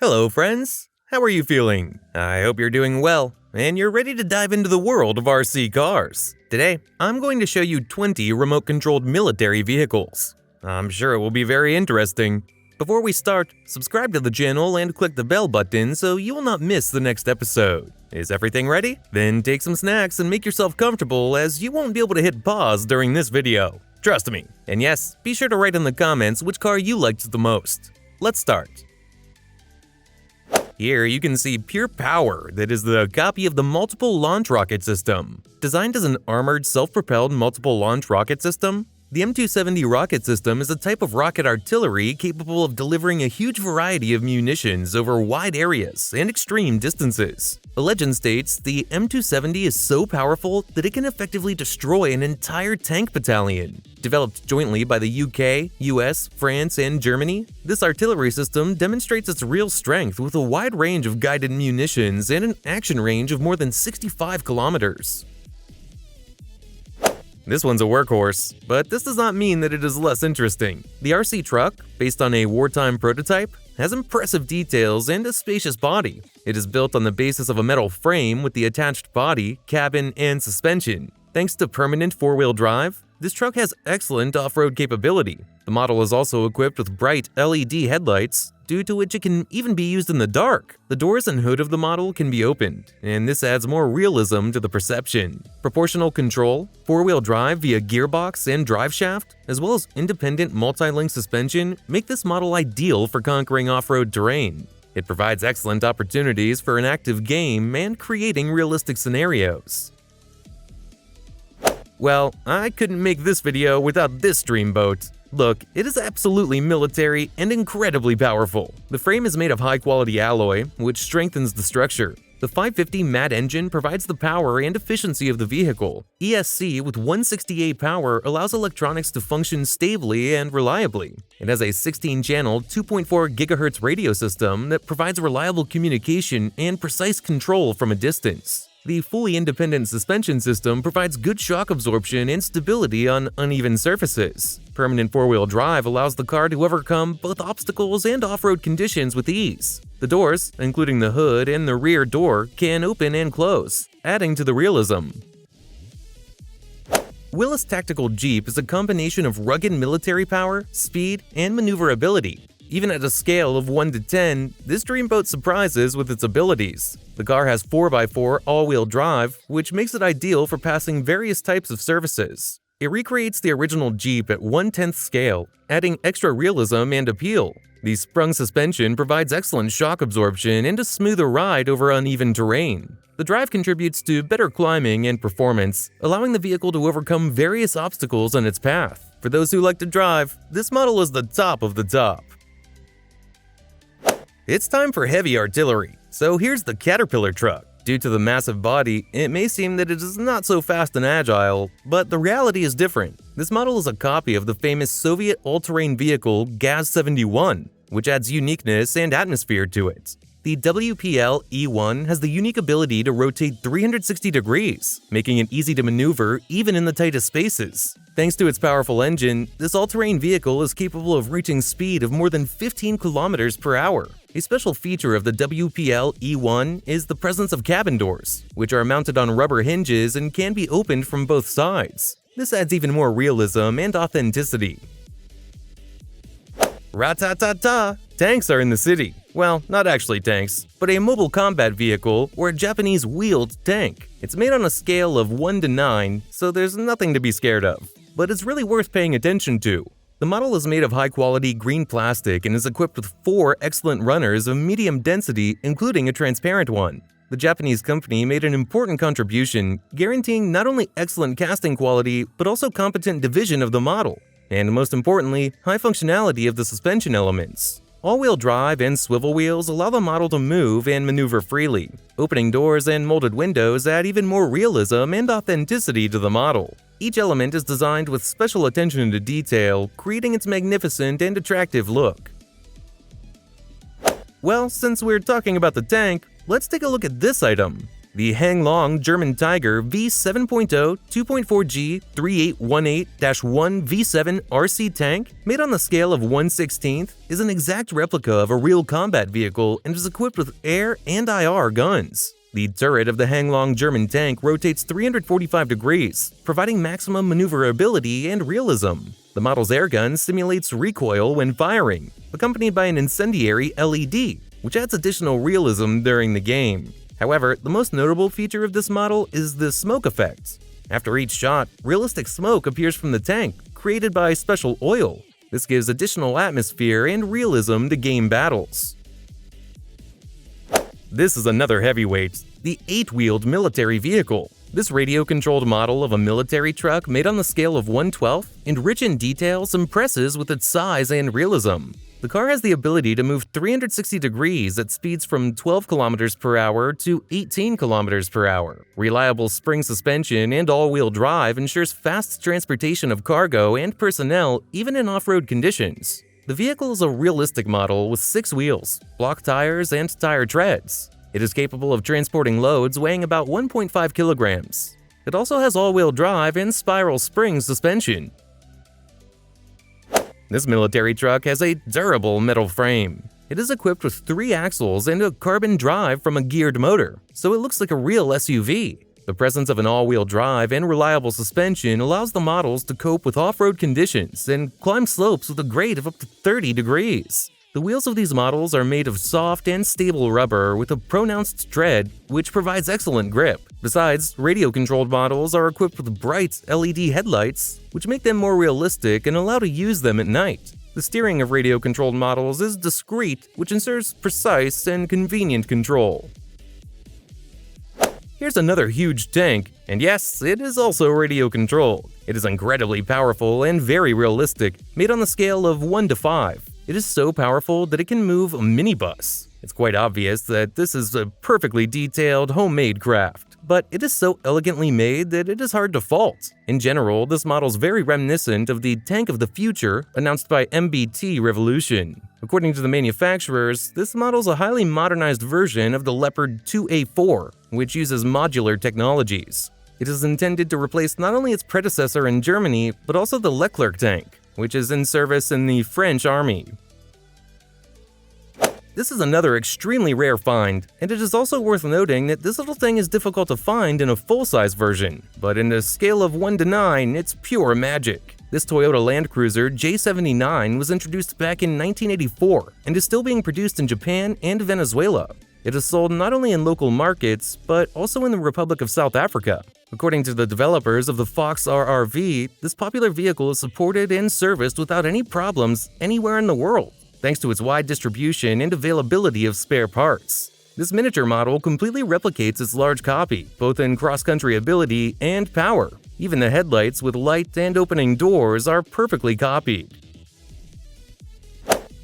Hello, friends! How are you feeling? I hope you're doing well, and you're ready to dive into the world of RC cars. Today, I'm going to show you 20 remote-controlled military vehicles. I'm sure it will be very interesting. Before we start, subscribe to the channel and click the bell button so you will not miss the next episode. Is everything ready? Then take some snacks and make yourself comfortable, as you won't be able to hit pause during this video. Trust me. And yes, be sure to write in the comments which car you liked the most. Let's start. Here you can see Pure Power, that is the copy of the Multiple Launch Rocket System. Designed as an armored, self-propelled multiple launch rocket system, the M270 rocket system is a type of rocket artillery capable of delivering a huge variety of munitions over wide areas and extreme distances. The legend states the M270 is so powerful that it can effectively destroy an entire tank battalion. Developed jointly by the UK, US, France, and Germany, this artillery system demonstrates its real strength with a wide range of guided munitions and an action range of more than 65 kilometers. This one's a workhorse, but this does not mean that it is less interesting. The RC truck, based on a wartime prototype, has impressive details and a spacious body. It is built on the basis of a metal frame with the attached body, cabin, and suspension. Thanks to permanent four-wheel drive, this truck has excellent off-road capability. The model is also equipped with bright LED headlights, due to which it can even be used in the dark. The doors and hood of the model can be opened, and this adds more realism to the perception. Proportional control, four-wheel drive via gearbox and driveshaft, as well as independent multi-link suspension make this model ideal for conquering off-road terrain. It provides excellent opportunities for an active game and creating realistic scenarios. Well, I couldn't make this video without this dreamboat. Look, it is absolutely military and incredibly powerful. The frame is made of high-quality alloy, which strengthens the structure. The 550 MAT engine provides the power and efficiency of the vehicle. ESC with 168 power allows electronics to function stably and reliably. It has a 16-channel, 2.4 GHz radio system that provides reliable communication and precise control from a distance. The fully independent suspension system provides good shock absorption and stability on uneven surfaces. Permanent four-wheel drive allows the car to overcome both obstacles and off-road conditions with ease. The doors, including the hood and the rear door, can open and close, adding to the realism. Willys Tactical Jeep is a combination of rugged military power, speed, and maneuverability. Even at a scale of 1 to 10, this dreamboat surprises with its abilities. The car has 4x4 all-wheel drive, which makes it ideal for passing various types of surfaces. It recreates the original Jeep at 1/10 scale, adding extra realism and appeal. The sprung suspension provides excellent shock absorption and a smoother ride over uneven terrain. The drive contributes to better climbing and performance, allowing the vehicle to overcome various obstacles on its path. For those who like to drive, this model is the top of the top. It's time for heavy artillery, so here's the Caterpillar truck. Due to the massive body, it may seem that it is not so fast and agile, but the reality is different. This model is a copy of the famous Soviet all-terrain vehicle Gaz-71, which adds uniqueness and atmosphere to it. The WPL E1 has the unique ability to rotate 360 degrees, making it easy to maneuver even in the tightest spaces. Thanks to its powerful engine, this all-terrain vehicle is capable of reaching speed of more than 15 kilometers per hour. A special feature of the WPL E1 is the presence of cabin doors, which are mounted on rubber hinges and can be opened from both sides. This adds even more realism and authenticity. Ra-ta-ta-ta! Tanks are in the city. Well, not actually tanks, but a mobile combat vehicle or a Japanese wheeled tank. It's made on a scale of 1 to 9, so there's nothing to be scared of. But it's really worth paying attention to. The model is made of high-quality green plastic and is equipped with 4 excellent runners of medium density, including a transparent one. The Japanese company made an important contribution, guaranteeing not only excellent casting quality, but also competent division of the model. And most importantly, high functionality of the suspension elements. All-wheel drive and swivel wheels allow the model to move and maneuver freely. Opening doors and molded windows add even more realism and authenticity to the model. Each element is designed with special attention to detail, creating its magnificent and attractive look. Well, since we're talking about the tank, let's take a look at this item. The Hanglong German Tiger V7.0 2.4G 3818-1 V7 RC tank, made on the scale of 1/16, is an exact replica of a real combat vehicle and is equipped with air and IR guns. The turret of the Hanglong German tank rotates 345 degrees, providing maximum maneuverability and realism. The model's airgun simulates recoil when firing, accompanied by an incendiary LED, which adds additional realism during the game. However, the most notable feature of this model is the smoke effect. After each shot, realistic smoke appears from the tank, created by special oil. This gives additional atmosphere and realism to game battles. This is another heavyweight, the 8-wheeled military vehicle. This radio-controlled model of a military truck made on the scale of 1/12 and rich in details impresses with its size and realism. The car has the ability to move 360 degrees at speeds from 12 km per hour to 18 km per hour. Reliable spring suspension and all-wheel drive ensures fast transportation of cargo and personnel even in off-road conditions. The vehicle is a realistic model with 6 wheels, block tires, and tire treads. It is capable of transporting loads weighing about 1.5 kilograms. It also has all-wheel drive and spiral spring suspension. This military truck has a durable metal frame. It is equipped with 3 axles and a carbon drive from a geared motor, so it looks like a real SUV. The presence of an all-wheel drive and reliable suspension allows the models to cope with off-road conditions and climb slopes with a grade of up to 30 degrees. The wheels of these models are made of soft and stable rubber with a pronounced tread, which provides excellent grip. Besides, radio-controlled models are equipped with bright LED headlights, which make them more realistic and allow to use them at night. The steering of radio-controlled models is discreet, which ensures precise and convenient control. Here's another huge tank, and yes, it is also radio-controlled. It is incredibly powerful and very realistic, made on the scale of 1/5. It is so powerful that it can move a minibus. It's quite obvious that this is a perfectly detailed, homemade craft, but it is so elegantly made that it is hard to fault. In general, this model is very reminiscent of the Tank of the Future announced by MBT Revolution. According to the manufacturers, this model is a highly modernized version of the Leopard 2A4, which uses modular technologies. It is intended to replace not only its predecessor in Germany, but also the Leclerc tank, which is in service in the French army. This is another extremely rare find, and it is also worth noting that this little thing is difficult to find in a full-size version, but in a scale of 1 to 9, it's pure magic. This Toyota Land Cruiser J79 was introduced back in 1984 and is still being produced in Japan and Venezuela. It is sold not only in local markets, but also in the Republic of South Africa. According to the developers of the Fox RRV, this popular vehicle is supported and serviced without any problems anywhere in the world, thanks to its wide distribution and availability of spare parts. This miniature model completely replicates its large copy, both in cross-country ability and power. Even the headlights with light and opening doors are perfectly copied.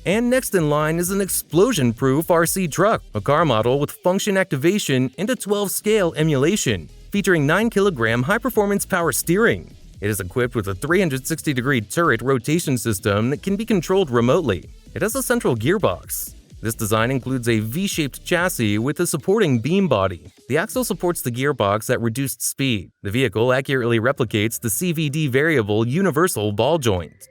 And next in line is an explosion-proof RC truck, a car model with function activation and a 12-scale emulation, featuring 9-kilogram high-performance power steering. It is equipped with a 360-degree turret rotation system that can be controlled remotely. It has a central gearbox. This design includes a V-shaped chassis with a supporting beam body. The axle supports the gearbox at reduced speed. The vehicle accurately replicates the CVD variable universal ball joint.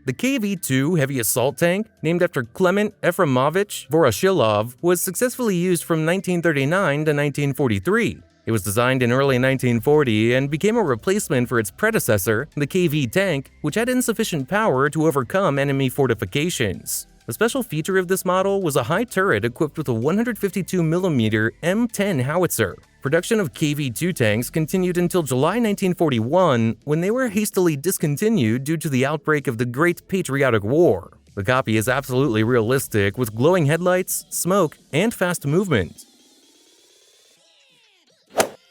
The KV-2 heavy assault tank, named after Clement Efremovich Voroshilov, was successfully used from 1939 to 1943. It was designed in early 1940 and became a replacement for its predecessor, the KV tank, which had insufficient power to overcome enemy fortifications. A special feature of this model was a high turret equipped with a 152mm M10 howitzer. Production of KV-2 tanks continued until July 1941, when they were hastily discontinued due to the outbreak of the Great Patriotic War. The copy is absolutely realistic, with glowing headlights, smoke, and fast movement.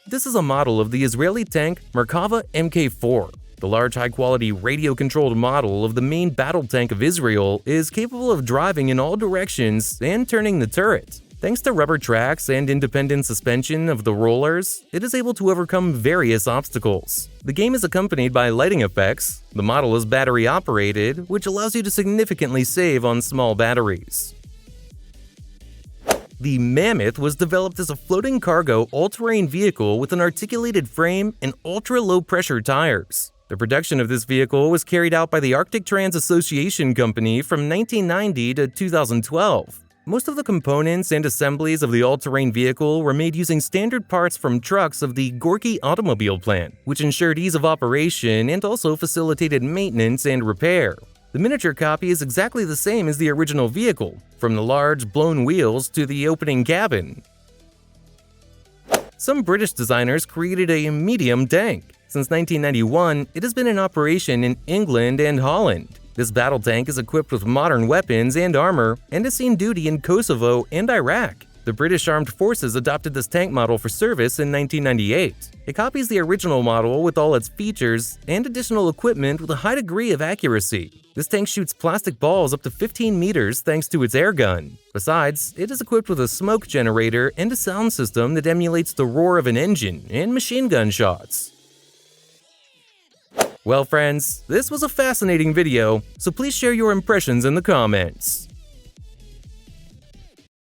This is a model of the Israeli tank Merkava Mk4. The large, high-quality, radio-controlled model of the main battle tank of Israel is capable of driving in all directions and turning the turret. Thanks to rubber tracks and independent suspension of the rollers, it is able to overcome various obstacles. The game is accompanied by lighting effects. The model is battery-operated, which allows you to significantly save on small batteries. The Mammoth was developed as a floating cargo all-terrain vehicle with an articulated frame and ultra-low-pressure tires. The production of this vehicle was carried out by the Arctic Trans Association Company from 1990 to 2012. Most of the components and assemblies of the all-terrain vehicle were made using standard parts from trucks of the Gorky automobile plant, which ensured ease of operation and also facilitated maintenance and repair. The miniature copy is exactly the same as the original vehicle, from the large, blown wheels to the opening cabin. Some British designers created a medium tank. Since 1991, it has been in operation in England and Holland. This battle tank is equipped with modern weapons and armor and has seen duty in Kosovo and Iraq. The British Armed Forces adopted this tank model for service in 1998. It copies the original model with all its features and additional equipment with a high degree of accuracy. This tank shoots plastic balls up to 15 meters thanks to its air gun. Besides, it is equipped with a smoke generator and a sound system that emulates the roar of an engine and machine gun shots. Well friends, this was a fascinating video, so please share your impressions in the comments.